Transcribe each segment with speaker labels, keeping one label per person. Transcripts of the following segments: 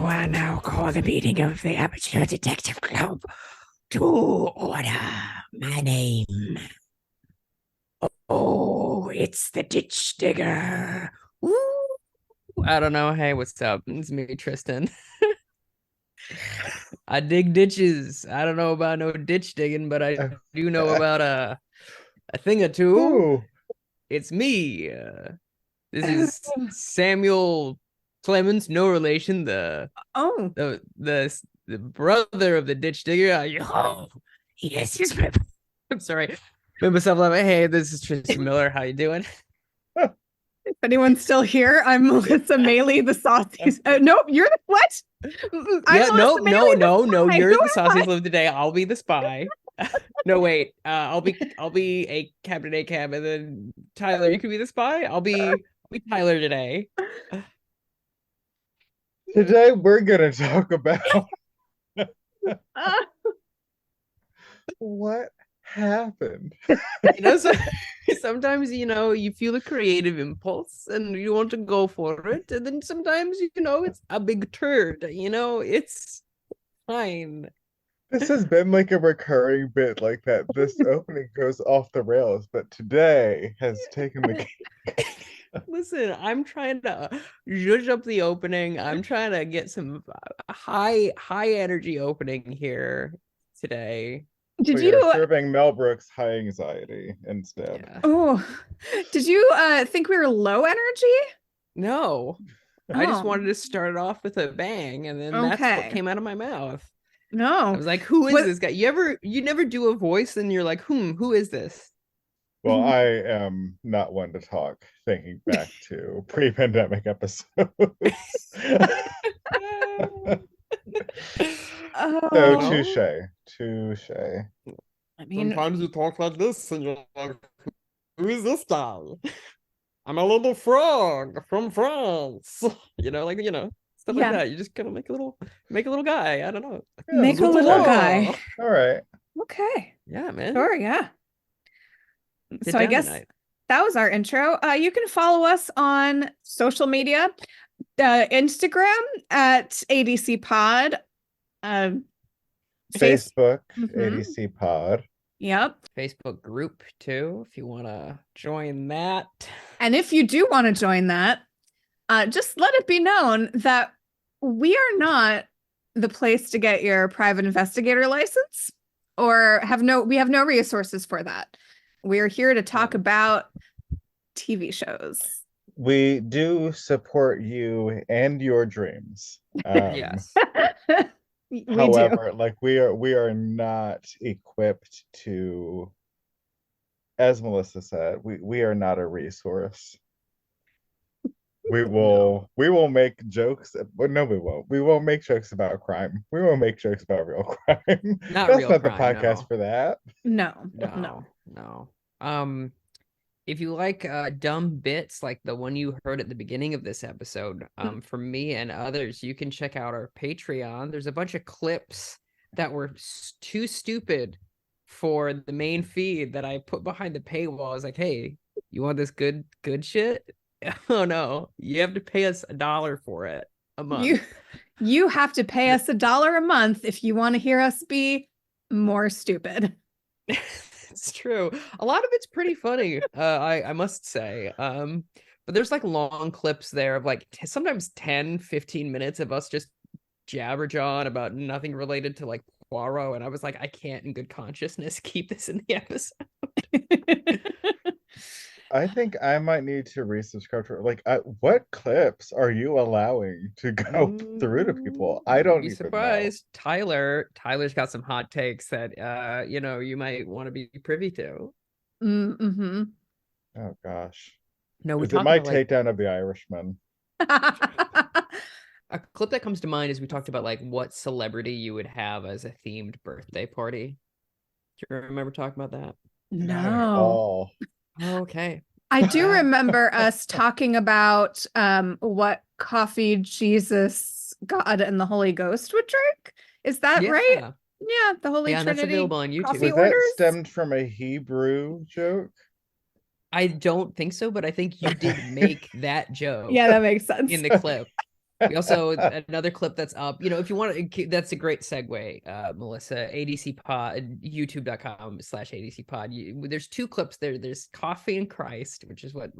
Speaker 1: I now call the meeting of the Amateur Detective Club to order. My name. Oh, it's the Ditch Digger. Ooh.
Speaker 2: I don't know. Hey, what's up? It's me, Tristan. I dig ditches. I don't know about no ditch digging, but I do know about a thing or two.
Speaker 3: Ooh,
Speaker 2: It's me. This is Samuel Clemens, no relation.
Speaker 1: Oh,
Speaker 2: The brother of the ditch digger.
Speaker 1: oh, yes, he's my.
Speaker 2: I'm sorry. Made myself laugh. Hey, this is Tristan Miller. How you doing?
Speaker 1: If anyone's still here, I'm Melissa Meli, the saucy. Nope, you're the what?
Speaker 2: Yeah, no,
Speaker 1: Melissa Maley,
Speaker 2: no.
Speaker 1: spy.
Speaker 2: You're
Speaker 1: Who
Speaker 2: the
Speaker 1: am
Speaker 2: saucy
Speaker 1: I?
Speaker 2: slave today. I'll be the spy. No, wait. I'll be a Captain ACAB, and then Tyler, you can be the spy. I'll be Tyler today.
Speaker 3: today we're gonna talk about
Speaker 1: Uh,
Speaker 3: what happened.
Speaker 2: You know, so sometimes you feel a creative impulse and you want to go for it, and then sometimes it's a big turd. It's fine.
Speaker 3: This has been like a recurring bit like that. This opening goes off the rails, but today has taken the
Speaker 2: Listen, I'm trying to zhuzh up the opening. I'm trying to get some high energy opening here today.
Speaker 1: did
Speaker 3: we are
Speaker 1: you?
Speaker 3: serving Mel Brooks high anxiety instead.
Speaker 2: Yeah.
Speaker 1: Oh, did you think we were low energy?
Speaker 2: No, I just
Speaker 1: Oh,
Speaker 2: wanted to start it off with a bang, and then that's what
Speaker 1: okay.
Speaker 2: came out of my mouth. I
Speaker 1: No.
Speaker 2: was like, "Who is
Speaker 1: What?
Speaker 2: this guy?" You never do a voice, and you're like, who is this?"
Speaker 3: Well, I am not one to talk, thinking back to pre-pandemic episodes. So
Speaker 1: Oh,
Speaker 3: touche.
Speaker 1: I mean,
Speaker 2: You talk like this, and you're like, "Who is this guy?" I'm a little frog from France. Stuff like
Speaker 1: yeah,
Speaker 2: that. You just kind of make a little guy. I don't know.
Speaker 3: Yeah,
Speaker 1: make a
Speaker 3: that's
Speaker 1: little
Speaker 3: fair.
Speaker 1: guy.
Speaker 3: All right.
Speaker 1: Okay.
Speaker 2: Yeah, man.
Speaker 1: Sure, yeah.
Speaker 2: Sit
Speaker 1: So I
Speaker 2: down
Speaker 1: guess
Speaker 2: tonight.
Speaker 1: that was our intro. You can follow us on social media, Instagram at ADC Pod, uh, Face.
Speaker 3: Facebook,
Speaker 1: Mhm.
Speaker 3: ADC Pod.
Speaker 1: Yep.
Speaker 2: Facebook group too, if you want to join that.
Speaker 1: And if you do want to join that, just let it be known that we are not the place to get your private investigator license or we have no resources for that. We're here to talk about TV shows.
Speaker 3: We do support you and your dreams.
Speaker 2: Yes.
Speaker 1: We do.
Speaker 3: However, like we are not equipped to, as Melissa said, we are not a resource. We
Speaker 2: No.
Speaker 3: will make jokes. But no, we won't. We won't make jokes about crime. We won't make jokes about real crime.
Speaker 2: Not
Speaker 3: That's
Speaker 2: real
Speaker 3: not the
Speaker 2: crime,
Speaker 3: podcast
Speaker 2: no.
Speaker 3: for that.
Speaker 1: No.
Speaker 2: No. If you like dumb bits like the one you heard at the beginning of this episode, from me and others, you can check out our Patreon. There's a bunch of clips that were too stupid for the main feed that I put behind the paywall. I was like, hey, you want this good shit? Oh no, you have to pay us $1 for it a month.
Speaker 1: You have to pay us $1 a month if you want to hear us be more stupid.
Speaker 2: It's true. A lot of it's pretty funny, I must say. But there's like long clips there of like sometimes 10-15 minutes of us just jabberjawing about nothing related to like Poirot, and I was like, I can't in good consciousness keep this in the episode.
Speaker 3: I think I might need to resubscribe to like what clips are you allowing to go through to people? I
Speaker 2: You'd
Speaker 3: don't
Speaker 2: be
Speaker 3: even know.
Speaker 2: surprised. Tyler's got some hot takes that you might want to be privy to.
Speaker 1: Mm-hmm.
Speaker 3: Oh gosh.
Speaker 2: No, we
Speaker 3: Is it
Speaker 2: talk
Speaker 3: my
Speaker 2: about like
Speaker 3: takedown of the Irishman?
Speaker 2: a clip that comes to mind is we talked about like what celebrity you would have as a themed birthday party. Do you remember talking about that?
Speaker 3: Not at
Speaker 1: No.
Speaker 3: all.
Speaker 2: Okay.
Speaker 1: I do remember us talking about what coffee Jesus, God, and the Holy Ghost would drink. Is that right?
Speaker 2: Yeah.
Speaker 1: Yeah, the Holy
Speaker 2: Yeah, and that's
Speaker 1: Trinity
Speaker 2: available on YouTube.
Speaker 1: coffee
Speaker 3: Was that
Speaker 1: orders.
Speaker 3: stemmed from a Hebrew joke?
Speaker 2: I don't think so, but I think you did make that joke
Speaker 1: Yeah, that makes sense.
Speaker 2: in the clip. We also another clip that's up. If you want to, that's a great segue, Melissa. ADC Pod, YouTube.com/ADC Pod. There's two clips there. There's Coffee and Christ, which is what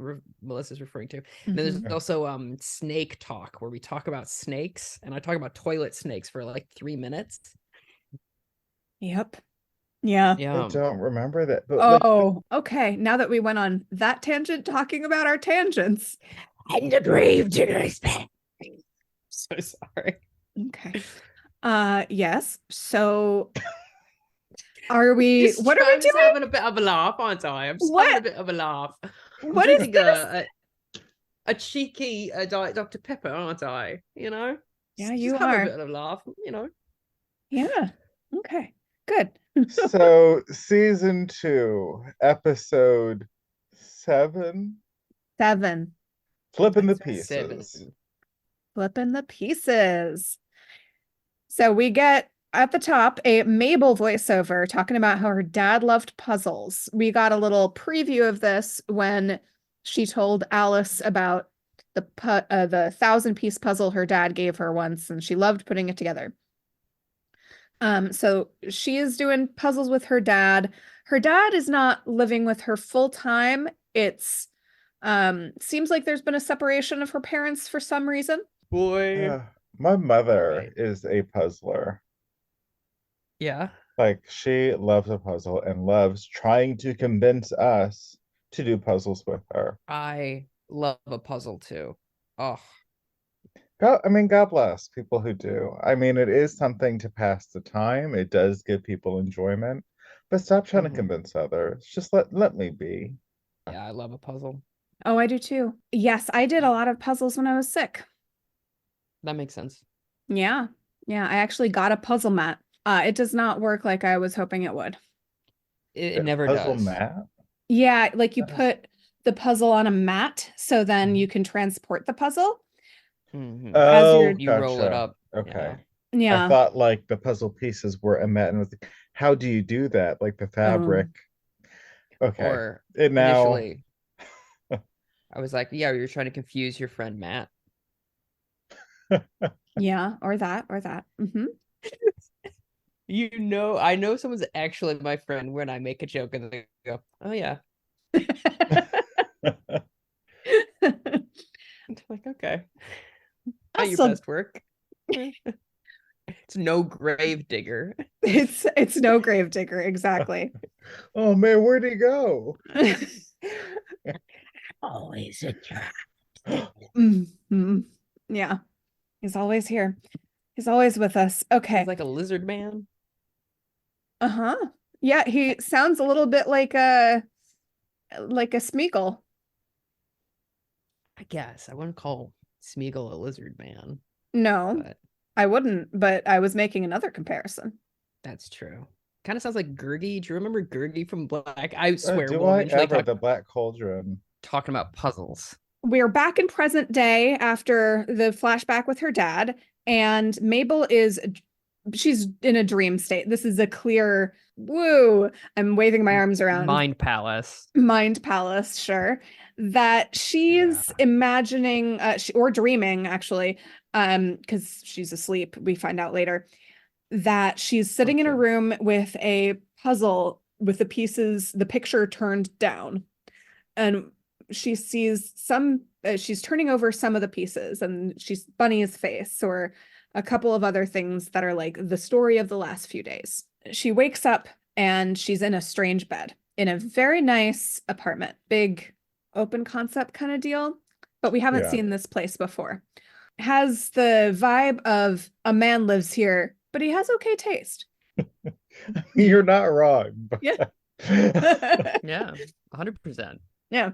Speaker 2: Melissa's referring to. And then there's also Snake Talk, where we talk about snakes, and I talk about toilet snakes for like 3 minutes.
Speaker 1: Yep. Yeah.
Speaker 3: I don't remember that. But
Speaker 1: okay. Now that we went on that tangent, talking about our tangents.
Speaker 2: And the grave diggers. So sorry.
Speaker 1: Okay. Yes. So are we
Speaker 2: what are we doing?
Speaker 1: I'm
Speaker 2: having a bit of a laugh, aren't I? I'm just having a bit of a laugh.
Speaker 1: What is this?
Speaker 2: A cheeky Diet Dr. Pepper, aren't I?
Speaker 1: Yeah,
Speaker 2: just
Speaker 1: you
Speaker 2: have
Speaker 1: are.
Speaker 2: a bit of a laugh,
Speaker 1: Yeah. Okay. Good.
Speaker 3: So season 2, episode 7.
Speaker 1: 7.
Speaker 3: Flipping the pieces.
Speaker 2: 7.
Speaker 1: Flipping the pieces. So we get at the top a Mabel voiceover talking about how her dad loved puzzles. We got a little preview of this when she told Alice about the 1,000-piece puzzle her dad gave her once, and she loved putting it together. So she is doing puzzles with her dad. Her dad is not living with her full time. It's seems like there's been a separation of her parents for some reason.
Speaker 2: Boy.
Speaker 3: My mother is a puzzler.
Speaker 2: Yeah.
Speaker 3: Like, she loves a puzzle and loves trying to convince us to do puzzles with her.
Speaker 2: I love a puzzle too. Oh.
Speaker 3: God bless people who do. I mean, it is something to pass the time. It does give people enjoyment. But stop trying to convince others. Just let me be.
Speaker 2: Yeah, I love a puzzle.
Speaker 1: Oh, I do too. Yes, I did a lot of puzzles when I was sick.
Speaker 2: That makes sense.
Speaker 1: Yeah. Yeah, I actually got a puzzle mat. It does not work like I was hoping it would.
Speaker 2: It never
Speaker 3: puzzle
Speaker 2: does.
Speaker 3: Mat?
Speaker 1: Yeah, like you put the puzzle on a mat, so then you can transport the puzzle.
Speaker 3: Oh,
Speaker 2: you roll it up.
Speaker 3: Okay.
Speaker 1: Yeah.
Speaker 3: I thought like the puzzle pieces were a mat, and was how do you do that? Like the fabric. Okay.
Speaker 2: Or
Speaker 3: and now
Speaker 2: initially, I was like, yeah, you're trying to confuse your friend Matt.
Speaker 1: Yeah, or that.
Speaker 2: I know someone's actually my friend when I make a joke and they go, oh yeah. Like, okay. Not your best work. It's no grave digger.
Speaker 1: It's no grave digger, exactly.
Speaker 3: Oh man, where'd he go?
Speaker 2: Always a trap.
Speaker 1: Yeah. He's always here. He's always with us. Okay.
Speaker 2: He's like a lizard man.
Speaker 1: Uh-huh. Yeah, he sounds a little bit like a Smeagol.
Speaker 2: I guess I wouldn't call Smeagol a lizard man.
Speaker 1: No, but I wouldn't, but I was making another comparison.
Speaker 2: That's true. Kind of sounds like Gurgi. Do you remember Gurgi from Black? I swear.
Speaker 3: Do I ever? The Black Cauldron.
Speaker 2: Talking about puzzles.
Speaker 1: We're back in present day after the flashback with her dad, and Mabel she's in a dream state. This is a clear, woo, I'm waving my arms around.
Speaker 2: Mind palace,
Speaker 1: sure. That she's imagining, or dreaming actually, because she's asleep. We find out later that she's sitting in a room with a puzzle with the picture turned down, and she sees she's turning over some of the pieces, and she's Bunny's face or a couple of other things that are like the story of the last few days. She wakes up and she's in a strange bed in a very nice apartment, big open concept kind of deal, but we haven't seen this place before. Has the vibe of a man lives here, but he has okay taste.
Speaker 3: You're not wrong.
Speaker 1: Yeah.
Speaker 2: Yeah, 100%.
Speaker 1: Yeah.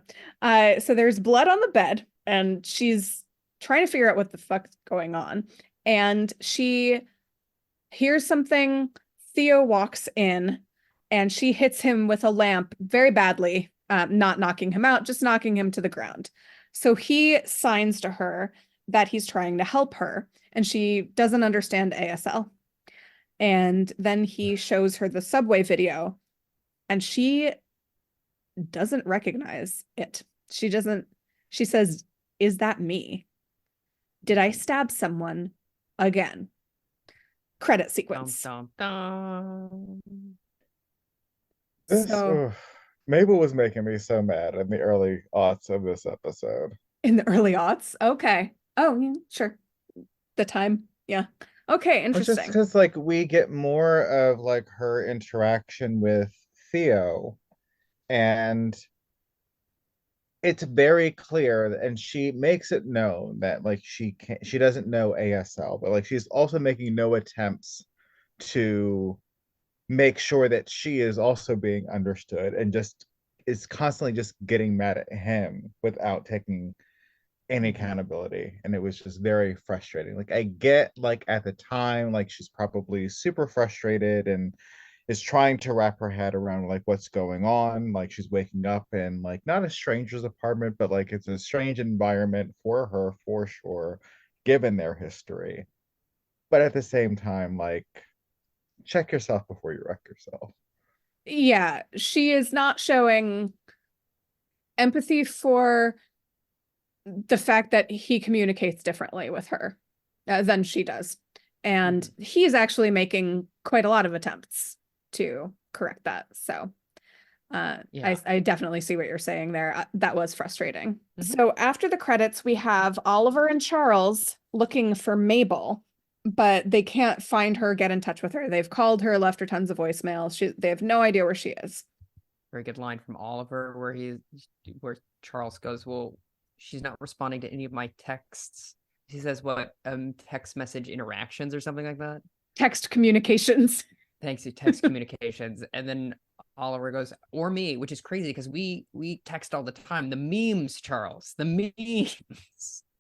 Speaker 1: So there's blood on the bed, and she's trying to figure out what the fuck's going on. And she hears something. Theo walks in, and she hits him with a lamp very badly, not knocking him out, just knocking him to the ground. So he signs to her that he's trying to help her, and she doesn't understand ASL. And then he shows her the subway video, and she doesn't recognize it. She says, "Is that me?" Did I stab someone again? Credit
Speaker 2: Dum,
Speaker 1: sequence.
Speaker 2: dum, dum.
Speaker 3: This
Speaker 1: So
Speaker 3: Mabel was making me so mad in the early aughts of this episode.
Speaker 1: in the early aughts. Okay. Oh, yeah, sure. The time. Yeah. Okay,
Speaker 3: It's just
Speaker 1: interesting.
Speaker 3: because like we get more of like her interaction with Theo, and it's very clear, and she makes it known that like she doesn't know ASL, but like she's also making no attempts to make sure that she is also being understood, and just is constantly just getting mad at him without taking any accountability. And it was just very frustrating. Like I get like at the time like she's probably super frustrated and is trying to wrap her head around like what's going on. Like she's waking up in like not a stranger's apartment, but like it's a strange environment for her for sure, given their history. But at the same time, like check yourself before you wreck yourself.
Speaker 1: Yeah, she is not showing empathy for the fact that he communicates differently with her than she does. And he's actually making quite a lot of attempts to correct that. So
Speaker 2: Yeah.
Speaker 1: I definitely see what you're saying there. That was frustrating.
Speaker 2: Mhm.
Speaker 1: So after the credits, we have Oliver and Charles looking for Mabel, but they can't find her, get in touch with her. They've called her, left her tons of voicemails. They have no idea where she is.
Speaker 2: Very good line from Oliver where Charles goes, well, she's not responding to any of my texts. He says what, text message interactions or something like that.
Speaker 1: Text communications.
Speaker 2: Thanks to text communications. And then Oliver goes, or me, which is crazy because we text all the time. The memes, Charles, the memes,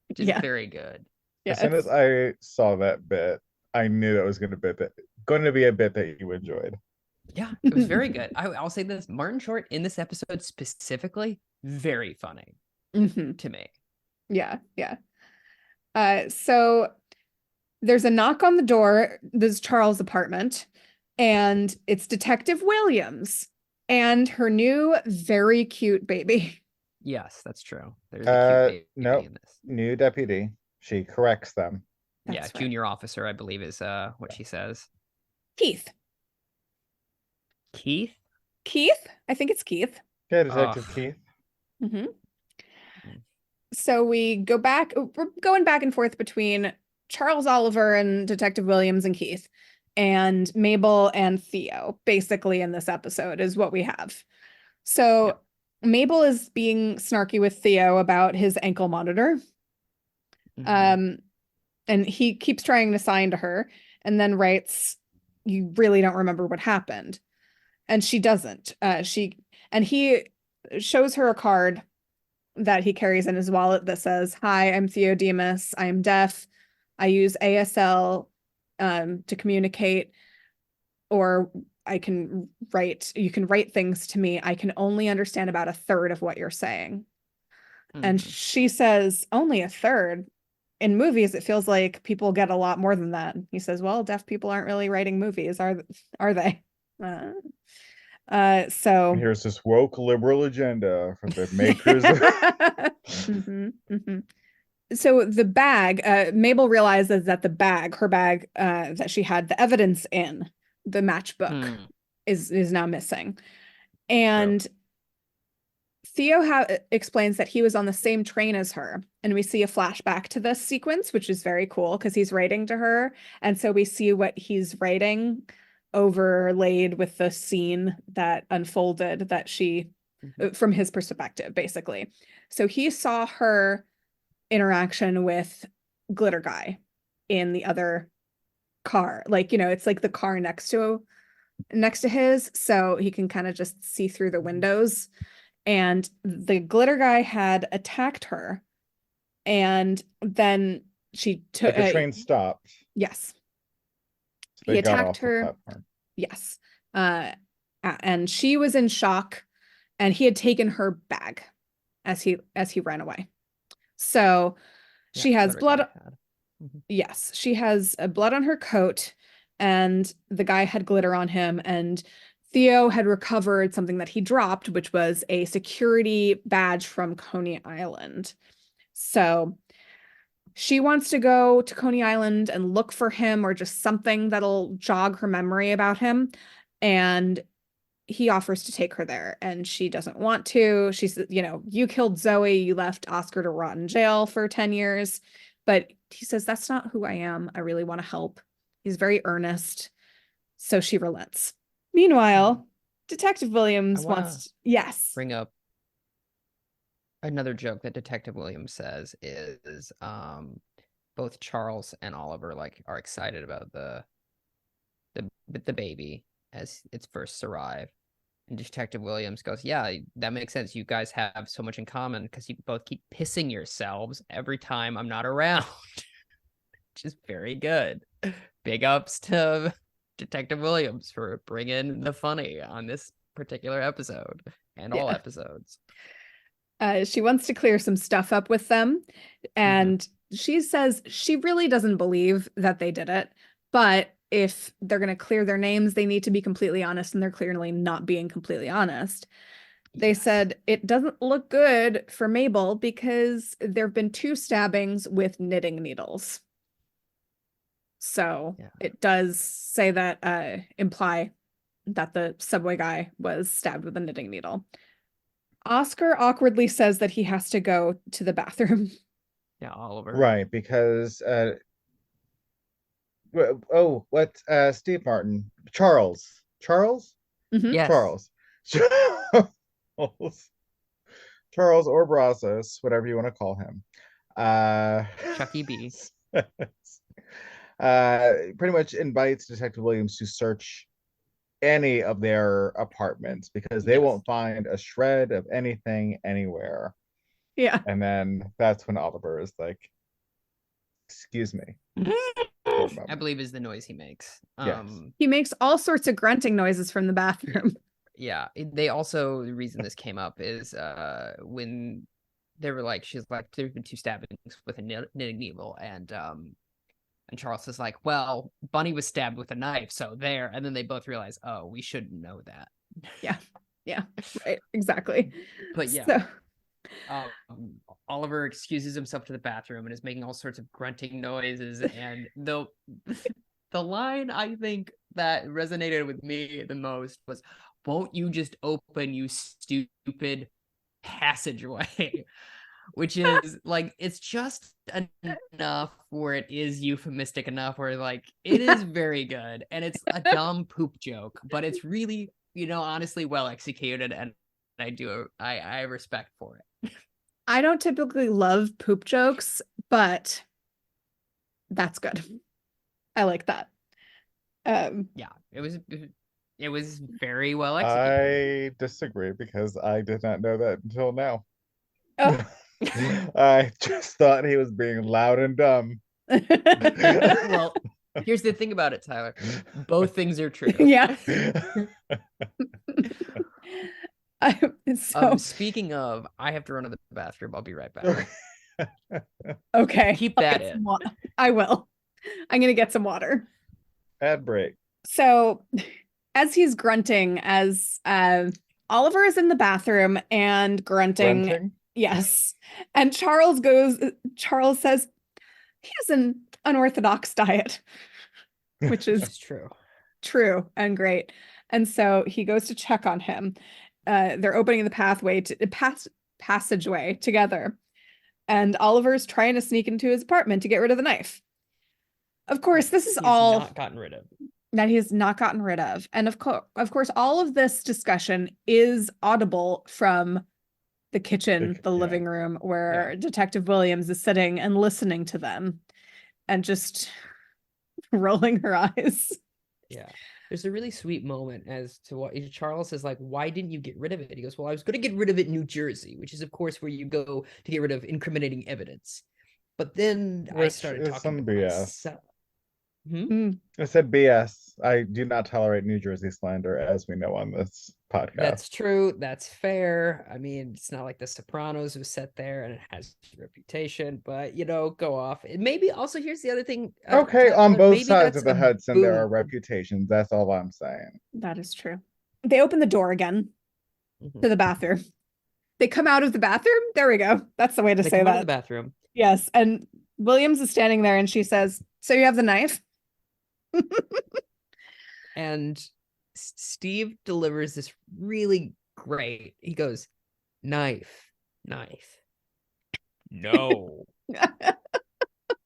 Speaker 2: which is very good.
Speaker 1: Yeah,
Speaker 3: As soon as I saw that bit, I knew that was going to be a bit that you enjoyed.
Speaker 2: Yeah, it was very good. I'll say this: Martin Short in this episode specifically, very funny to me.
Speaker 1: Yeah, yeah. So there's a knock on the door. This is Charles' apartment, and it's Detective Williams and her new very cute baby.
Speaker 2: Yes, that's true. There's a cute baby
Speaker 3: No,
Speaker 2: in this.
Speaker 3: new deputy. She corrects them.
Speaker 2: Yeah,
Speaker 1: That's right.
Speaker 2: junior officer, I believe, is what she says.
Speaker 1: Keith.
Speaker 2: Keith?
Speaker 1: Keith? I think it's Keith.
Speaker 3: Yeah, Detective Keith.
Speaker 1: So we're going back and forth between Charles Oliver and Detective Williams and Keith, and Mabel and Theo, basically in this episode is what we have. So Mabel is being snarky with Theo about his ankle monitor. And he keeps trying to sign to her and then writes, you really don't remember what happened. And she doesn't. He shows her a card that he carries in his wallet that says, "Hi, I'm Theo Demas. I am deaf. I use ASL to communicate, or you can write things to me. I can only understand about a third of what you're saying." And she says, "Only a third? In movies, it feels like people get a lot more than that." He says, "Well, deaf people aren't really writing movies, are they?" So
Speaker 3: here's this woke liberal agenda from the makers of
Speaker 1: So the bag, Mabel realizes that her bag that she had the evidence in, the matchbook, is now missing. And Theo explains that he was on the same train as her. And we see a flashback to this sequence, which is very cool because he's writing to her. And so we see what he's writing overlaid with the scene that unfolded that she, from his perspective, basically. So he saw her interaction with Glitter Guy in the other car. Like, it's like the car next to his, so he can kind of just see through the windows. And the Glitter Guy had attacked her, and then she took
Speaker 3: the train stopped.
Speaker 1: Yes.
Speaker 3: So
Speaker 1: he attacked her. Yes. And she was in shock, and he had taken her bag as he ran away. So she has blood. Yes, she has blood on her coat, and the guy had glitter on him, and Theo had recovered something that he dropped, which was a security badge from Coney Island. So She wants to go to Coney Island and look for him or just something that'll jog her memory about him. And he offers to take her there and she doesn't want to. She said, you killed Zoe, you left Oscar to rot in jail for 10 years. But he says, that's not who I am. I really want to help. He's very earnest. So she relents. Meanwhile, Detective Williams wants to, yes.
Speaker 2: Bring up another joke that Detective Williams says is both Charles and Oliver are excited about the baby as it's first arrived. And Detective Williams goes, yeah, that makes sense. You guys have so much in common because you both keep pissing yourselves every time I'm not around. Which is very good. Big ups to Detective Williams for bringing the funny on this particular episode and all episodes.
Speaker 1: She wants to clear some stuff up with them. And she says she really doesn't believe that they did it. But if they're going to clear their names, they need to be completely honest. And they're clearly not being completely honest. They said it doesn't look good for Mabel because there have been 2 stabbings with knitting needles. So it does say that, imply that the subway guy was stabbed with a knitting needle. Oscar awkwardly says that he has to go to the bathroom.
Speaker 2: Yeah, Oliver.
Speaker 3: Right, because Steve Martin. Charles.
Speaker 1: Mm-hmm.
Speaker 2: Yes.
Speaker 3: Charles or Brazos, whatever you want to call him.
Speaker 2: Chucky B.
Speaker 3: Pretty much invites Detective Williams to search any of their apartments because they won't find a shred of anything anywhere.
Speaker 1: Yeah.
Speaker 3: And then that's when Oliver is like, excuse me.
Speaker 2: I believe is the noise he makes.
Speaker 3: Yes.
Speaker 1: He makes all sorts of grunting noises from the bathroom.
Speaker 2: Yeah. They also, the reason this came up is when they were like, she's like, there's been 2 stabbings with a knitting needle. And Charles is like, well, Bunny was stabbed with a knife, so there. And then they both realize, oh, we shouldn't know that.
Speaker 1: Yeah, right, exactly.
Speaker 2: But yeah, so, Oliver excuses himself to the bathroom and is making all sorts of grunting noises. And the line I think that resonated with me the most was, won't you just open, you stupid passageway? Which is it's just enough where it is euphemistic enough where it is very good and it's a dumb poop joke, but it's really, honestly well executed, and I respect for it.
Speaker 1: I don't typically love poop jokes, but that's good. I like that.
Speaker 2: Yeah, it was very well executed.
Speaker 3: I disagree because I did not know that until now.
Speaker 1: Oh.
Speaker 3: I just thought he was being loud and dumb.
Speaker 2: Well, here's the thing about it, Tyler. Both things are true.
Speaker 1: Yeah.
Speaker 2: Speaking of, I have to run to the bathroom. I'll be right back.
Speaker 1: Okay.
Speaker 2: Keep that in.
Speaker 1: I will. I'm going to get some water.
Speaker 3: Ad break.
Speaker 1: So as he's grunting, as Oliver is in the bathroom and grunting. Yes. And Charles says he has an unorthodox diet, which is true and great. And so he goes to check on him. They're opening the passageway together. And Oliver's trying to sneak into his apartment to get rid of the knife. Of course, this is all
Speaker 2: not gotten rid of.
Speaker 1: That he has not gotten rid of. And of course, all of this discussion is audible from the kitchen, the living room, where Detective Williams is sitting and listening to them and just rolling her eyes.
Speaker 2: Yeah. There's a really sweet moment as to what Charles is like, why didn't you get rid of it? He goes, well, I was going to get rid of it in New Jersey, which is, of course, where you go to get rid of incriminating evidence. But then I started talking
Speaker 3: some BS.
Speaker 2: myself.
Speaker 3: I said BS. I do not tolerate New Jersey slander, as we know on this podcast.
Speaker 2: That's true. That's fair. I mean, it's not like The Sopranos was set there and it has a reputation, but, go off. Maybe also, here's the other thing.
Speaker 3: Okay, on both sides of the Hudson, there are reputations. That's all I'm saying.
Speaker 1: That is true. They open the door again to the bathroom. They come out of the bathroom. There we go. That's the way to say that.
Speaker 2: Out of the bathroom.
Speaker 1: Yes. And Williams is standing there and she says, "So you have the knife?"
Speaker 2: And Steve delivers this really great. He goes, "Knife, knife. No."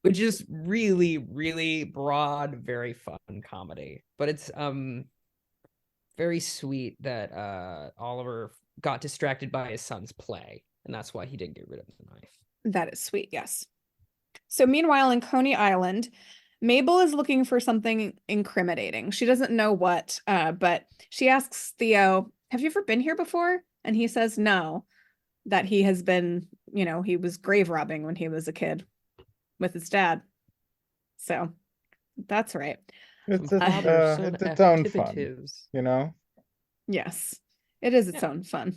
Speaker 2: Which is really, really broad, very fun comedy. But it's very sweet that Oliver got distracted by his son's play, and that's why he didn't get rid of the knife.
Speaker 1: That is sweet, yes. So meanwhile, in Coney Island, Mabel is looking for something incriminating. She doesn't know what, but she asks Theo, "Have you ever been here before?" And he says no, that he has been, he was grave robbing when he was a kid with his dad. So that's right.
Speaker 3: It's
Speaker 2: Some father-son
Speaker 3: its own fun,
Speaker 2: activities.
Speaker 1: Yes, it is its own fun.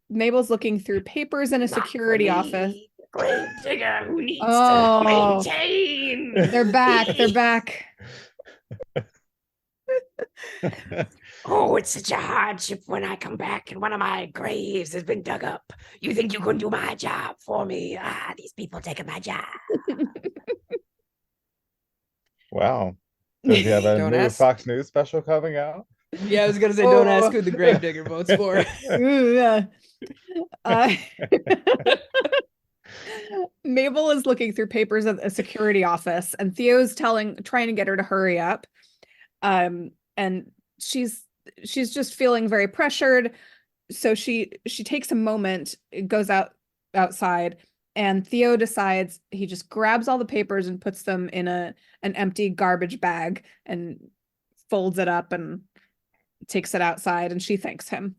Speaker 1: Mabel's looking through papers in a security office.
Speaker 4: Grave digger who needs
Speaker 1: Oh.
Speaker 4: to maintain.
Speaker 1: They're back. They're back.
Speaker 4: Oh, it's such a hardship when I come back and one of my graves has been dug up. You think you can do my job for me? These people taking my job.
Speaker 3: Wow. Does he have a
Speaker 2: Don't
Speaker 3: new
Speaker 2: ask.
Speaker 3: Fox News special coming out?
Speaker 2: Yeah, I was gonna say, don't ask
Speaker 1: Oh.
Speaker 2: who the gravedigger votes for.
Speaker 1: Ooh, yeah. Mabel is looking through papers at a security office, and Theo's trying to get her to hurry up. And she's just feeling very pressured. So she takes a moment, goes outside, and Theo decides he just grabs all the papers and puts them in an empty garbage bag and folds it up and takes it outside, and she thanks him.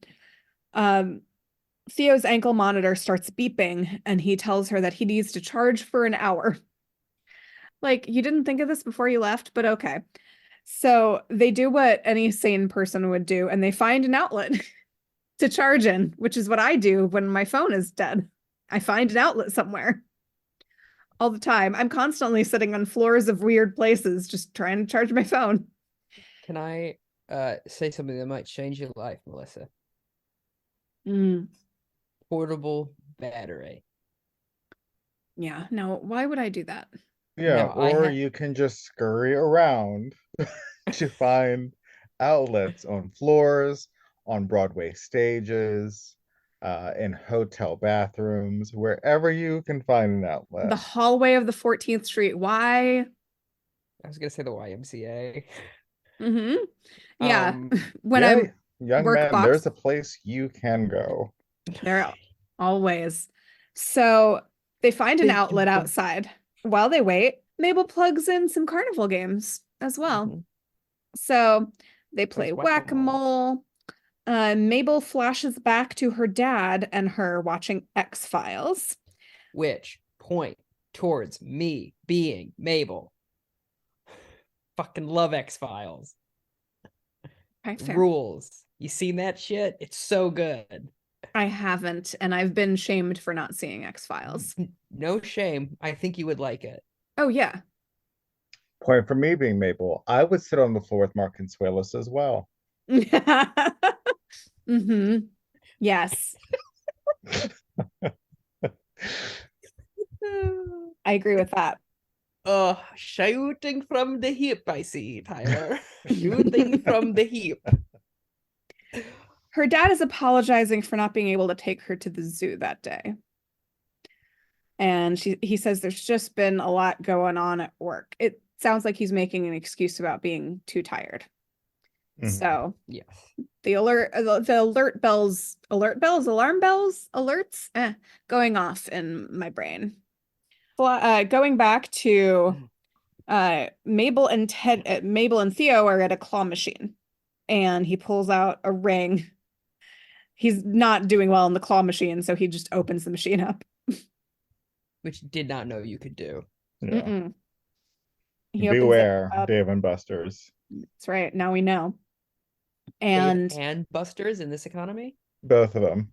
Speaker 1: Theo's ankle monitor starts beeping, and he tells her that he needs to charge for an hour. Like, you didn't think of this before you left, but okay. So they do what any sane person would do, and they find an outlet to charge in, which is what I do when my phone is dead. I find an outlet somewhere all the time. I'm constantly sitting on floors of weird places just trying to charge my phone.
Speaker 2: Can I say something that might change your life, Melissa? Portable battery.
Speaker 1: Yeah, no, why would I do that?
Speaker 3: Yeah,
Speaker 2: No,
Speaker 3: or you can just scurry around to find outlets on floors, on Broadway stages, in hotel bathrooms, wherever you can find an outlet.
Speaker 1: The hallway of the 14th Street. Why?
Speaker 2: I was gonna say the YMCA.
Speaker 1: Yeah. When
Speaker 3: yeah,
Speaker 1: I'm
Speaker 3: young
Speaker 1: work
Speaker 3: man,
Speaker 1: box-
Speaker 3: there's a place you can go.
Speaker 1: there always. So they find an outlet outside. While they wait, Mabel plugs in some carnival games as well.
Speaker 2: Mhm.
Speaker 1: So they play
Speaker 2: Plays whack-a-mole.
Speaker 1: whack-a-mole. Mabel flashes back to her dad and her watching X-Files.
Speaker 2: Which point towards me being Mabel. Fucking love X-Files.
Speaker 1: Okay, fair.
Speaker 2: Rules. You seen that shit? It's so good.
Speaker 1: I haven't, and I've been shamed for not seeing X-Files.
Speaker 2: No shame. I think you would like it.
Speaker 1: Oh, yeah.
Speaker 3: Point for me being Mabel. I would sit on the floor with Mark Consuelos as well.
Speaker 1: Yes. I agree with that.
Speaker 2: Shooting from the hip, I see, Tyler. Shooting from the hip.
Speaker 1: Her dad is apologizing for not being able to take her to the zoo that day. And he says there's just been a lot going on at work. It sounds like he's making an excuse about being too tired. So
Speaker 2: yes,
Speaker 1: the alarm bells, alerts, going off in my brain. Going back to Mabel and Theo are at a claw machine, and he pulls out a ring. He's not doing well in the claw machine, so he just opens the machine up.
Speaker 2: Which did not know you could do.
Speaker 3: Yeah.
Speaker 1: He
Speaker 3: Beware, Dave and Buster's.
Speaker 1: That's right. Now we know. And
Speaker 2: Busters in this economy?
Speaker 3: Both of them.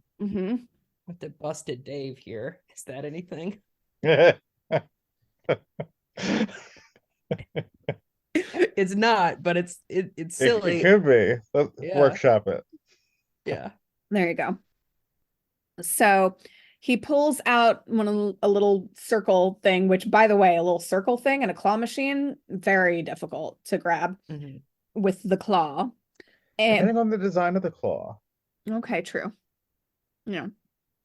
Speaker 2: What the busted Dave here? Is that anything? It's not, but it's silly.
Speaker 3: It could be. Let's workshop it.
Speaker 2: Yeah.
Speaker 1: There you go. So He pulls out a little circle thing, which, by the way, a little circle thing and a claw machine, very difficult to grab with the claw. And
Speaker 3: Depending on the design of the claw.
Speaker 1: okay, true. Yeah.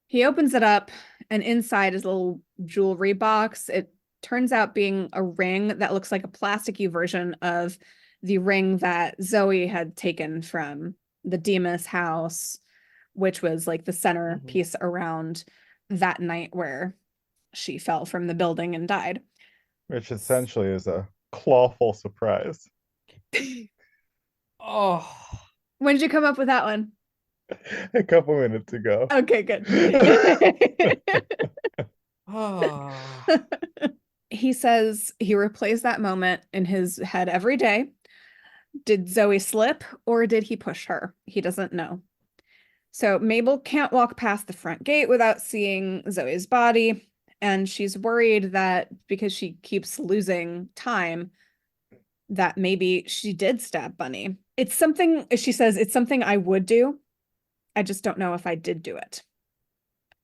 Speaker 1: He opens it up, and inside is a little jewelry box. It turns out being a ring that looks like a plasticky version of the ring that Zoe had taken from the Demas house, which was like the centerpiece around that night where she fell from the building and died.
Speaker 3: Which essentially is a clawful surprise.
Speaker 2: Oh.
Speaker 1: When did you come up with that one?
Speaker 3: A couple minutes ago.
Speaker 1: Okay, good.
Speaker 2: Oh.
Speaker 1: He says he replays that moment in his head every day. Did Zoe slip or did he push her? He doesn't know. So Mabel can't walk past the front gate without seeing Zoe's body. And she's worried that because she keeps losing time, that maybe she did stab Bunny. It's something, she says, it's something I would do. I just don't know if I did do it.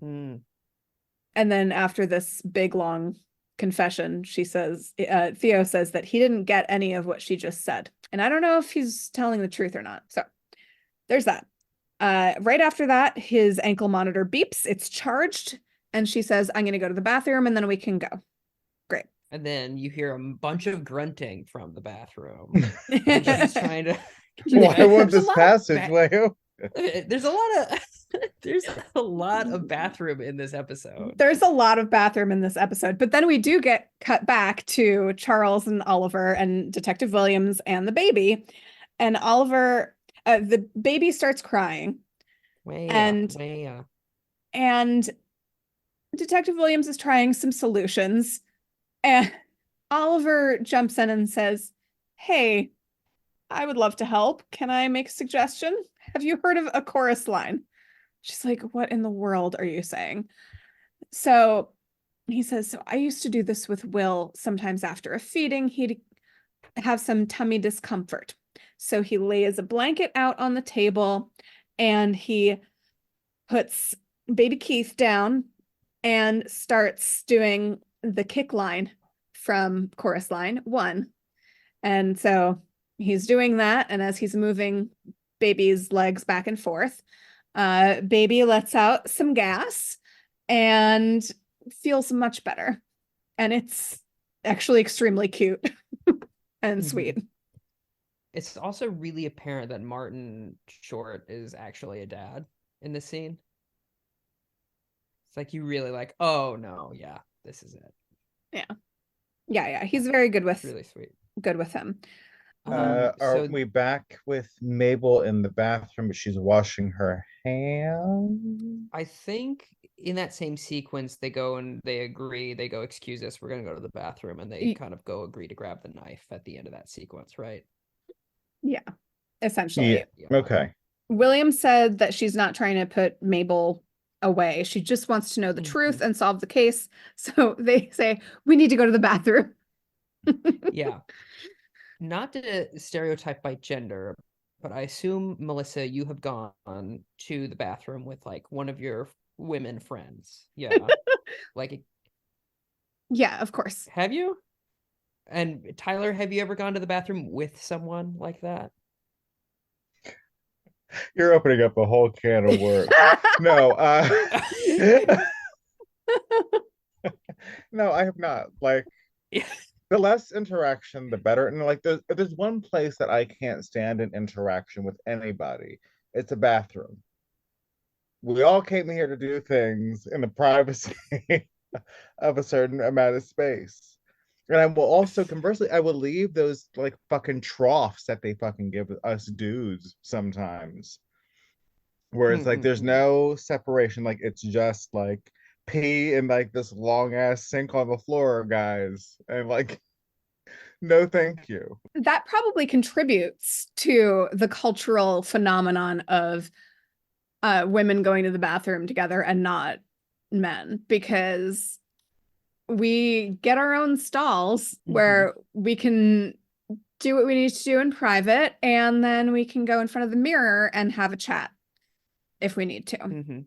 Speaker 1: And then after this big, long confession, she says, Theo says that he didn't get any of what she just said. And I don't know if he's telling the truth or not. So there's that. Right after that, his ankle monitor beeps. It's charged. And she says, I'm going to go to the bathroom and then we can go. Great.
Speaker 2: And then you hear a bunch of grunting from the bathroom. And she's trying to.
Speaker 3: Why won't this passageway open?
Speaker 2: There's a lot of bathroom in this episode.
Speaker 1: There's a lot of bathroom in this episode, but then we do get cut back to Charles and Oliver and Detective Williams and the baby. And Oliver, the baby starts crying. And Detective Williams is trying some solutions. And Oliver jumps in and says, hey, I would love to help. Can I make a suggestion? Have you heard of a chorus line? She's like, what in the world are you saying? So he says, so I used to do this with Will. Sometimes after a feeding, he'd have some tummy discomfort. So he lays a blanket out on the table and he puts baby Keith down and starts doing the kick line from chorus line 1. And so he's doing that. And as he's moving baby's legs back and forth, baby lets out some gas and feels much better. And it's actually extremely cute and sweet.
Speaker 2: It's also really apparent that Martin Short is actually a dad in this scene. It's like you really like, oh no, yeah, this is it.
Speaker 1: Yeah. He's very good with
Speaker 2: really sweet.
Speaker 1: Good with him.
Speaker 3: Are we back with Mabel in the bathroom, but she's washing her hands?
Speaker 2: I think in that same sequence, they go and they agree. They go, excuse us, we're going to go to the bathroom. And they kind of go agree to grab the knife at the end of that sequence, right?
Speaker 1: Yeah, essentially.
Speaker 3: Yeah. Okay.
Speaker 1: William said that she's not trying to put Mabel away. She just wants to know the truth and solve the case. So they say, we need to go to the bathroom.
Speaker 2: Yeah. Not to stereotype by gender, but I assume, Melissa, you have gone to the bathroom with like one of your women friends. Yeah.
Speaker 1: Yeah, of course.
Speaker 2: Have you? And Tyler, have you ever gone to the bathroom with someone like that?
Speaker 3: You're opening up a whole can of worms. No, no, I have not. Like, the less interaction, the better. And like, there's one place that I can't stand an interaction with anybody. It's a bathroom. We all came here to do things in the privacy of a certain amount of space. And I will also, conversely, I will leave those like fucking troughs that they fucking give us dudes sometimes. Where it's like there's no separation, like it's just like pee in like this long ass sink on the floor, guys. And like, no thank you.
Speaker 1: That probably contributes to the cultural phenomenon of women going to the bathroom together and not men, because we get our own stalls where we can do what we need to do in private, and then we can go in front of the mirror and have a chat if we need to.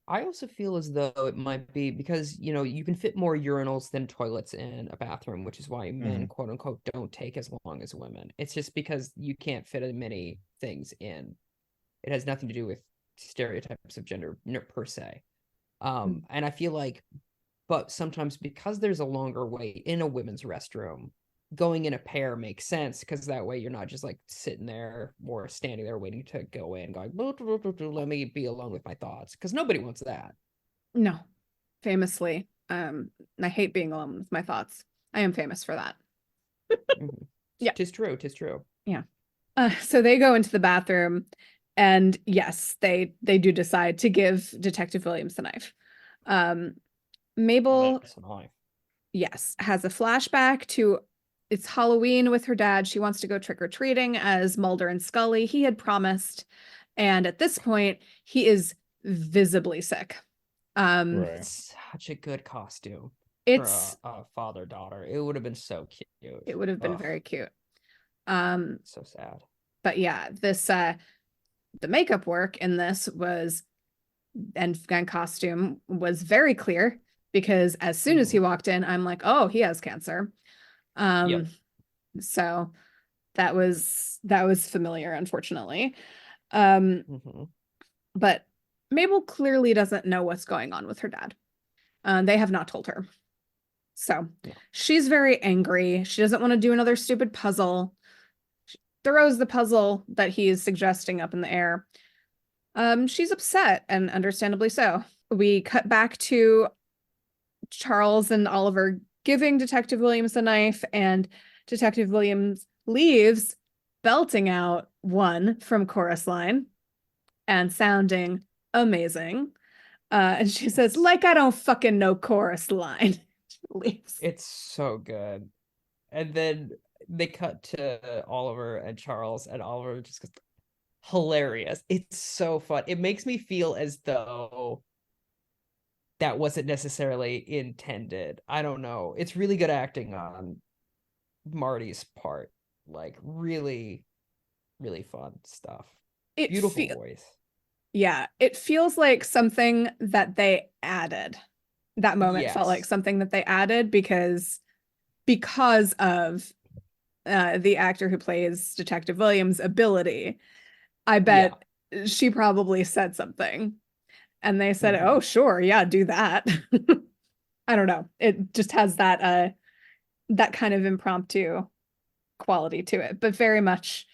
Speaker 2: I also feel as though it might be because, you can fit more urinals than toilets in a bathroom, which is why men, quote unquote, don't take as long as women. It's just because you can't fit as many things in. It has nothing to do with stereotypes of gender per se. And I feel like, but sometimes because there's a longer wait in a women's restroom, going in a pair makes sense because that way you're not just like sitting there or standing there waiting to go in, going, let me be alone with my thoughts, because nobody wants that.
Speaker 1: No, famously. I hate being alone with my thoughts. I am famous for that. Yeah.
Speaker 2: Tis true.
Speaker 1: Yeah. So they go into the bathroom, and yes, they do decide to give Detective Williams the knife. Mabel, yes, has a flashback to it's Halloween with her dad. She wants to go trick-or-treating as Mulder and Scully. He had promised. And at this point, he is visibly sick.
Speaker 3: Right.
Speaker 2: It's such a good costume
Speaker 1: It's
Speaker 2: for a father-daughter. It would have been so cute.
Speaker 1: It would have been very cute.
Speaker 2: So sad.
Speaker 1: But yeah, this the makeup work in this was and costume was very clear, because as soon as he walked in, I'm like, oh, he has cancer.
Speaker 2: Yep.
Speaker 1: So that was familiar, unfortunately. But Mabel clearly doesn't know what's going on with her dad. They have not told her. So she's very angry. She doesn't want to do another stupid puzzle. She throws the puzzle that he is suggesting up in the air. She's upset, and understandably so. We cut back to Charles and Oliver giving Detective Williams a knife, and Detective Williams leaves, belting out one from Chorus Line and sounding amazing. And she says, like I don't fucking know Chorus Line. She leaves.
Speaker 2: It's so good. And then they cut to Oliver and Charles, and Oliver just goes, hilarious. It's so fun. It makes me feel as though that wasn't necessarily intended. I don't know. It's really good acting on Marty's part. Like, really, really fun stuff. Beautiful voice.
Speaker 1: Yeah, it feels like something that they added. That moment felt like something that they added because of the actor who plays Detective Williams' ability. I bet she probably said something. And they said, oh, sure, yeah, do that. I don't know. It just has that kind of impromptu quality to it, but very much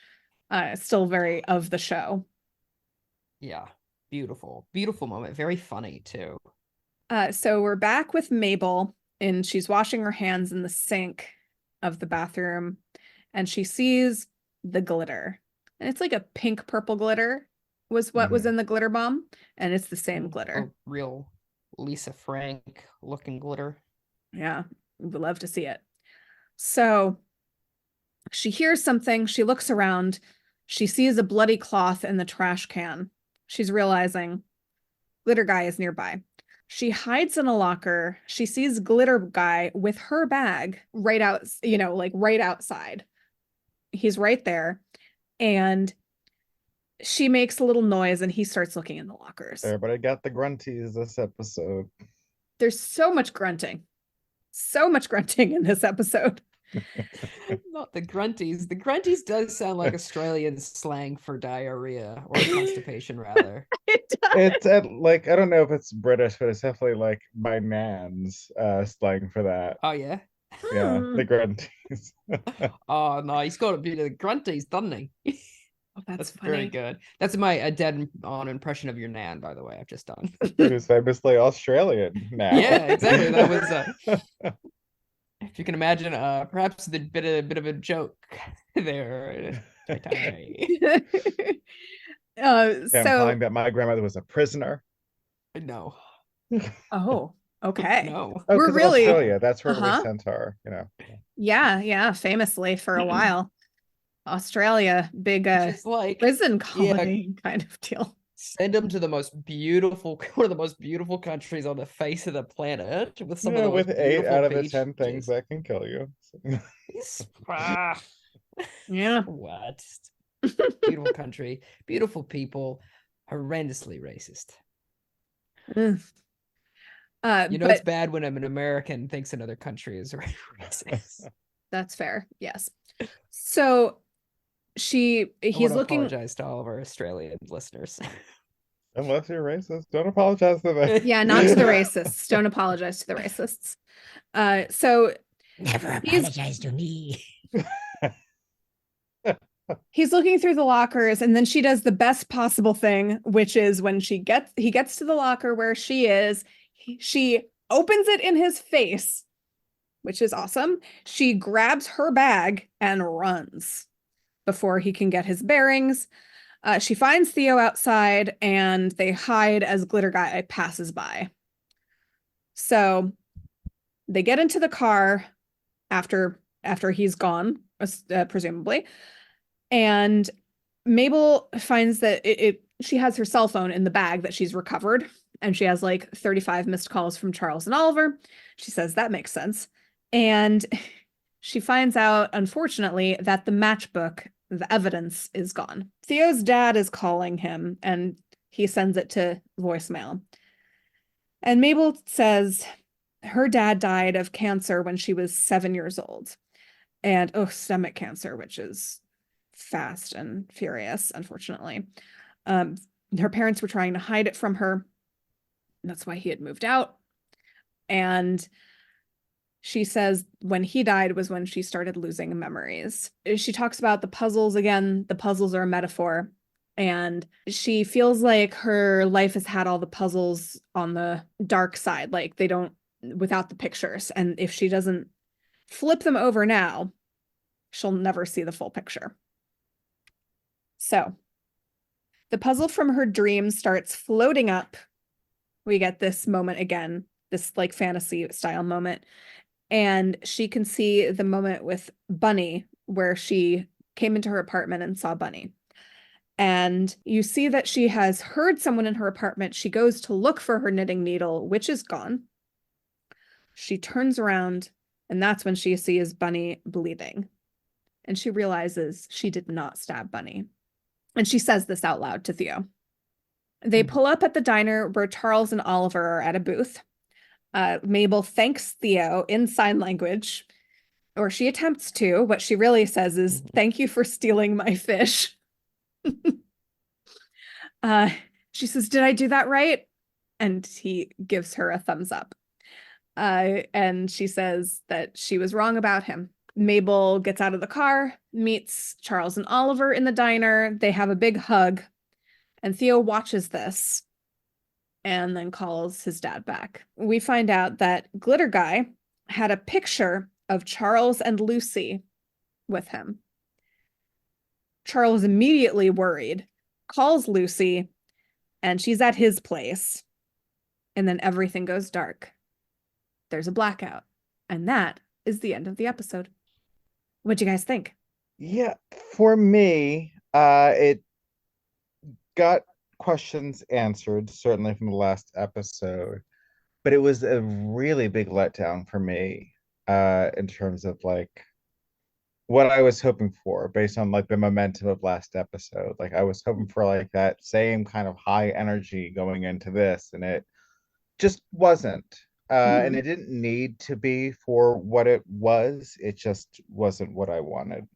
Speaker 1: still very of the show.
Speaker 2: Yeah, beautiful moment. Very funny too.
Speaker 1: So we're back with Mabel, and she's washing her hands in the sink of the bathroom, and she sees the glitter, and it's like a pink purple glitter was what was in the glitter bomb, and it's the same glitter.
Speaker 2: A real Lisa Frank looking glitter.
Speaker 1: Yeah, we'd love to see it. So she hears something, she looks around, she sees a bloody cloth in the trash can. She's realizing Glitter Guy is nearby. She hides in a locker. She sees Glitter Guy with her bag right out, right outside. He's right there. And she makes a little noise, and he starts looking in the lockers.
Speaker 3: Everybody got the grunties this episode.
Speaker 1: There's so much grunting. So much grunting in this episode.
Speaker 2: Not the grunties. The grunties does sound like Australian slang for diarrhea or constipation, rather.
Speaker 1: It does.
Speaker 3: It's like, I don't know if it's British, but it's definitely like my nan's slang for that.
Speaker 2: Oh yeah.
Speaker 3: Yeah, the grunties.
Speaker 2: Oh no, he's got a bit of the grunties, doesn't he?
Speaker 1: Oh, that's funny.
Speaker 2: Very good. That's my dead on impression of your nan, by the way. I've just done.
Speaker 3: Who's famously Australian now.
Speaker 2: Yeah, exactly. That was. If you can imagine, perhaps the bit of a joke there.
Speaker 3: I'm implying that my grandmother was a prisoner.
Speaker 2: No.
Speaker 1: Oh, okay.
Speaker 2: No.
Speaker 3: Oh,
Speaker 1: We're really
Speaker 3: Australia. That's where we sent her.
Speaker 1: Yeah, famously for a while. Australia, big
Speaker 2: like
Speaker 1: prison colony kind of deal.
Speaker 2: Send them to one of the most beautiful countries on the face of the planet with some of the
Speaker 3: with
Speaker 2: most
Speaker 3: 8 out of the 10
Speaker 2: beaches.
Speaker 3: things that can kill you.
Speaker 1: Yeah.
Speaker 2: What? Beautiful country, beautiful people, horrendously racist.
Speaker 1: Ugh.
Speaker 2: You know, it's
Speaker 1: But
Speaker 2: bad when an American thinks another country is racist.
Speaker 1: that's fair. Yes. So
Speaker 2: I
Speaker 1: he's
Speaker 2: want to
Speaker 1: looking.
Speaker 2: apologize to all of our Australian listeners.
Speaker 3: Unless you're racist, don't apologize to them.
Speaker 1: Yeah, not to the racists. Don't apologize to the racists. So
Speaker 4: Never
Speaker 1: he's
Speaker 4: apologize to me.
Speaker 1: he's looking through the lockers, and then she does the best possible thing, which is when he gets to the locker where she is, she opens it in his face, which is awesome. She grabs her bag and runs before he can get his bearings. She finds Theo outside, and they hide as Glitter Guy passes by. So they get into the car after he's gone, presumably, and Mabel finds that she has her cell phone in the bag that she's recovered, and she has like 35 missed calls from Charles and Oliver. She says that makes sense, and she finds out, unfortunately, that the matchbook, the evidence, is gone. Theo's dad is calling him, and he sends it to voicemail. And Mabel says her dad died of cancer when she was 7 years old. And stomach cancer, which is fast and furious, unfortunately. Her parents were trying to hide it from her. That's why he had moved out. And she says when he died was when she started losing memories. She talks about the puzzles again. The puzzles are a metaphor. And she feels like her life has had all the puzzles on the dark side, like they don't, without the pictures. And if she doesn't flip them over now, she'll never see the full picture. So the puzzle from her dream starts floating up. We get this moment again, this like fantasy style moment. And she can see the moment with Bunny where she came into her apartment and saw Bunny. And you see that she has heard someone in her apartment. She goes to look for her knitting needle, which is gone. She turns around, and that's when she sees Bunny bleeding. And she realizes she did not stab Bunny. And she says this out loud to Theo. They pull up at the diner where Charles and Oliver are at a booth. Mabel thanks Theo in sign language, or she attempts to. What she really says is, "Thank you for stealing my fish." She says, "Did I do that right?" And he gives her a thumbs up. And she says that she was wrong about him. Mabel gets out of the car, meets Charles and Oliver in the diner. They have a big hug, and Theo watches this and then calls his dad back. We find out that Glitter Guy had a picture of Charles and Lucy with him. Charles immediately worried, calls Lucy, and she's at his place. And then everything goes dark. There's a blackout. And that is the end of the episode. What'd you guys think?
Speaker 3: Yeah, for me, it got questions answered, certainly from the last episode, but it was a really big letdown for me, in terms of like what I was hoping for based on like the momentum of last episode. Like I was hoping for like that same kind of high energy going into this, and it just wasn't. And it didn't need to be for what it was. It just wasn't what I wanted,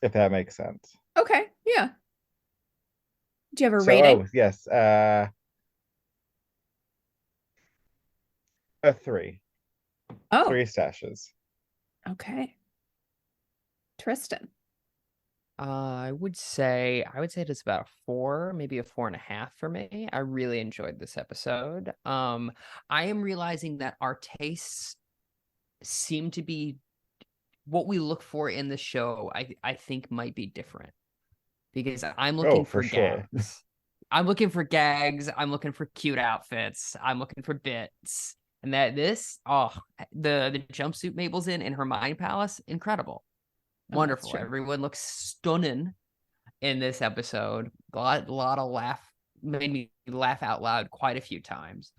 Speaker 3: if that makes sense.
Speaker 1: Okay, yeah. Do you have a
Speaker 3: So,
Speaker 1: rating?
Speaker 3: yes, a 3.
Speaker 1: Oh,
Speaker 3: 3 stashes.
Speaker 1: okay. Tristan.
Speaker 2: I would say it is about a 4, maybe a 4.5 for me. I really enjoyed this episode. I am realizing that our tastes seem to be what we look for in the show. I think might be different because I'm looking
Speaker 3: for
Speaker 2: for
Speaker 3: sure.
Speaker 2: gags. I'm looking for gags. I'm looking for cute outfits. I'm looking for bits. And the jumpsuit Mabel's in her mind palace, incredible. Wonderful. Everyone looks stunning in this episode. A lot of made me laugh out loud quite a few times.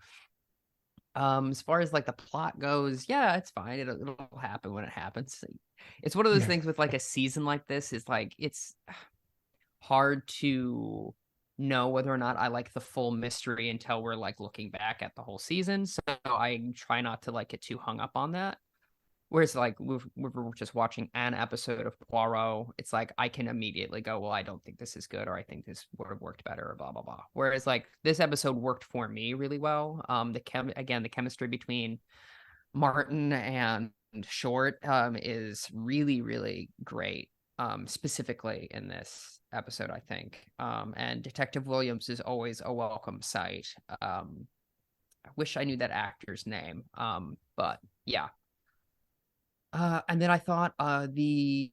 Speaker 2: As far as like the plot goes, yeah, it's fine. It'll happen when it happens. It's one of those things with like a season like this is like it's hard to know whether or not I like the full mystery until we're like looking back at the whole season. So I try not to like get too hung up on that. Whereas like we're just watching an episode of Poirot, it's like I can immediately go, well, I don't think this is good, or I think this would have worked better, or blah blah blah. Whereas like this episode worked for me really well. The chemistry between Martin and Short is really, really great. Specifically in this episode, I think. And Detective Williams is always a welcome sight. I wish I knew that actor's name. But yeah. And then I thought the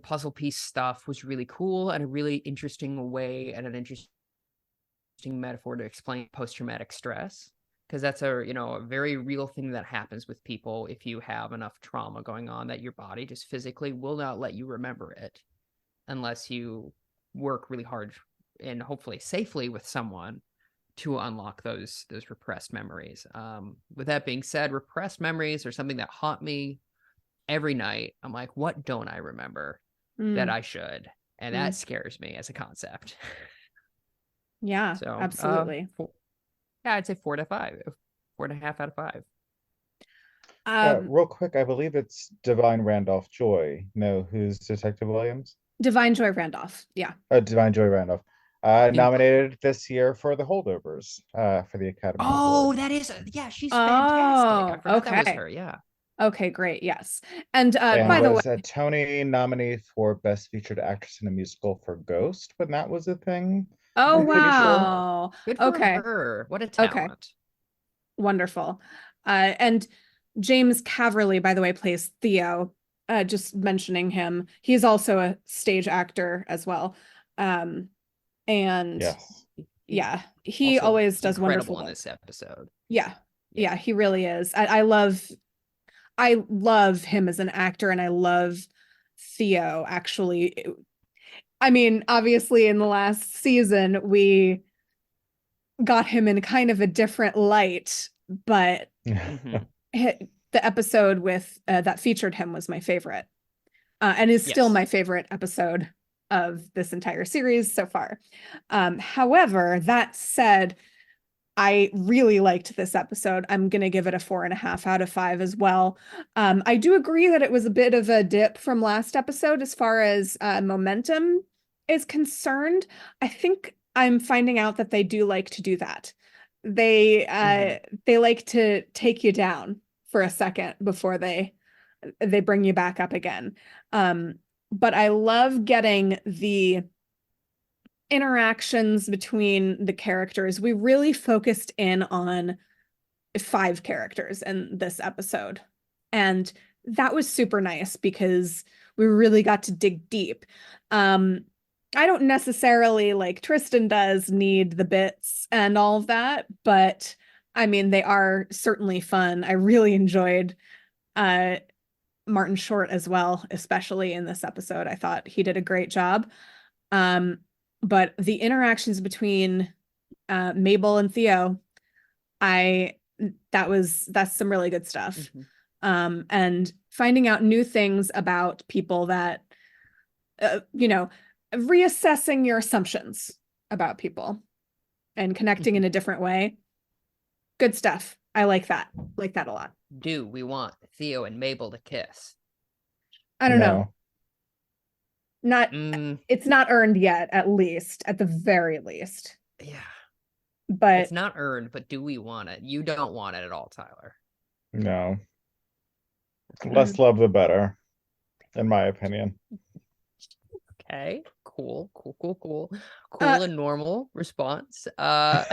Speaker 2: puzzle piece stuff was really cool and a really interesting way and an interesting metaphor to explain post-traumatic stress, because that's a very real thing that happens with people if you have enough trauma going on that your body just physically will not let you remember it unless you work really hard and hopefully safely with someone to unlock those repressed memories. With that being said, repressed memories are something that haunt me every night. I'm like, what don't I remember that I should? And that scares me as a concept.
Speaker 1: Yeah,
Speaker 2: So
Speaker 1: absolutely.
Speaker 2: Yeah, I'd say 4 to 5, 4.5 out of 5.
Speaker 3: Real quick, I believe it's Divine Randolph Joy. No, who's Detective Williams?
Speaker 1: Divine Joy Randolph. Yeah.
Speaker 3: Divine Joy Randolph. Nominated this year for The Holdovers for the Academy Award.
Speaker 2: That is, yeah, she's fantastic. I forgot that was
Speaker 1: okay.
Speaker 2: her, yeah.
Speaker 1: Okay, great. Yes. And
Speaker 3: and
Speaker 1: by the way,
Speaker 3: was a Tony nominee for Best Featured Actress in a Musical for Ghost when that was a thing.
Speaker 1: oh
Speaker 3: I'm pretty sure.
Speaker 1: wow.
Speaker 2: Good for
Speaker 1: Okay.
Speaker 2: her. What a talent.
Speaker 1: Wonderful. And James Caverly, by the way, plays Theo. Just mentioning him. He's also a stage actor as well. And
Speaker 3: Yes.
Speaker 1: yeah, he
Speaker 2: Also
Speaker 1: always does
Speaker 2: incredible
Speaker 1: wonderful
Speaker 2: in
Speaker 1: work.
Speaker 2: this episode.
Speaker 1: Yeah, he really is. I love him as an actor, and I love Theo, actually. I mean, obviously in the last season we got him in kind of a different light, but
Speaker 2: Mhm.
Speaker 1: the episode with that featured him was my favorite, and is still
Speaker 2: Yes.
Speaker 1: my favorite episode of this entire series so far. However, that said, I really liked this episode. I'm going to give it a 4.5 out of 5 as well. I do agree that it was a bit of a dip from last episode as far as momentum is concerned. I think I'm finding out that they do like to do that. They like to take you down for a second before they bring you back up again. But I love getting the interactions between the characters. We really focused in on 5 characters in this episode, and that was super nice because we really got to dig deep. I don't necessarily, like Tristan does, need the bits and all of that, but I mean, they are certainly fun. I really enjoyed Martin Short as well, especially in this episode. I thought he did a great job. But the interactions between Mabel and Theo, that's some really good stuff. And finding out new things about people that, reassessing your assumptions about people and connecting in a different way. Good stuff. I like that. Like that a lot.
Speaker 2: Do we want Theo and Mabel to kiss?
Speaker 1: I don't know.
Speaker 3: No.
Speaker 1: It's not earned yet, at the very least.
Speaker 2: Yeah.
Speaker 1: But
Speaker 2: it's not earned, but do we want it? You don't want it at all, Tyler.
Speaker 3: No. Less love, the better, in my opinion.
Speaker 2: Okay. Cool and normal response.
Speaker 1: Kind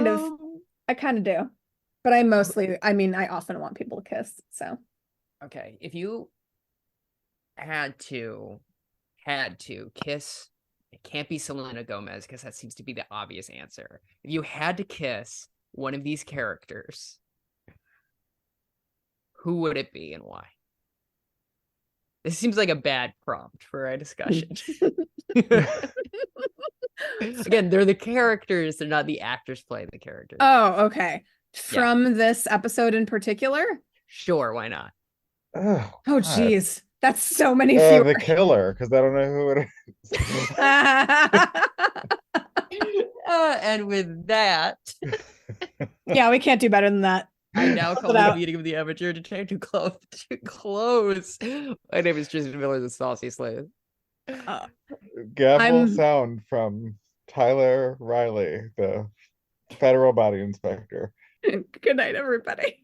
Speaker 1: of. I kind of do. But I often want people to kiss, so.
Speaker 2: Okay, if you had to kiss, it can't be Selena Gomez because that seems to be the obvious answer. If you had to kiss one of these characters, who would it be and why? This seems like a bad prompt for a discussion. Again, they're the characters, they're not the actors playing the characters.
Speaker 1: Oh, okay. From this episode in particular?
Speaker 2: Sure, why not?
Speaker 3: Oh,
Speaker 1: geez. That's so many fewer.
Speaker 3: The killer, because I don't know who it is.
Speaker 2: And with that,
Speaker 1: Yeah, we can't do better than that.
Speaker 2: I now call
Speaker 1: it
Speaker 2: the
Speaker 1: out.
Speaker 2: meeting of the amateur detective club to close. My name is Tristan Miller, the Saucy Slave.
Speaker 3: Gavel
Speaker 1: I'm-
Speaker 3: sound from Tyler Riley, the federal body inspector.
Speaker 1: Good night, everybody.